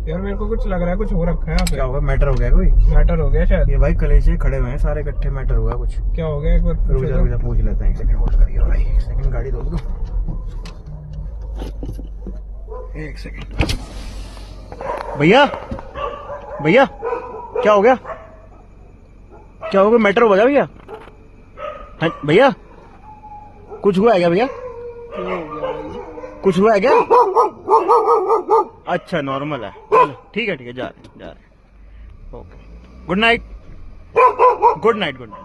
यार मेरे को कुछ लग रहा है, कुछ हो रखा है यहाँ पे। क्या होगा? मैटर हो गया कोई? मैटर हो गया शायद। ये भाई कलेजे खड़े हुए हैं सारे इकट्ठे, मैटर होगा कुछ। क्या हो गया एक बार रुक जा रुक जा, पूछ लेते हैं। एक सेकंड होल्ड करिए भाई, एक सेकंड गाड़ी दो दो। एक सेकंड भैया, भैया क्या हो गया? क्या हो गया? मैटर हो गया भैया? हाँ भैया, कुछ हुआ है क्या भैया? कुछ हुआ है क्या? अच्छा नॉर्मल है, चलो ठीक है ठीक है, जा रहे okay. Good night, good night, good night.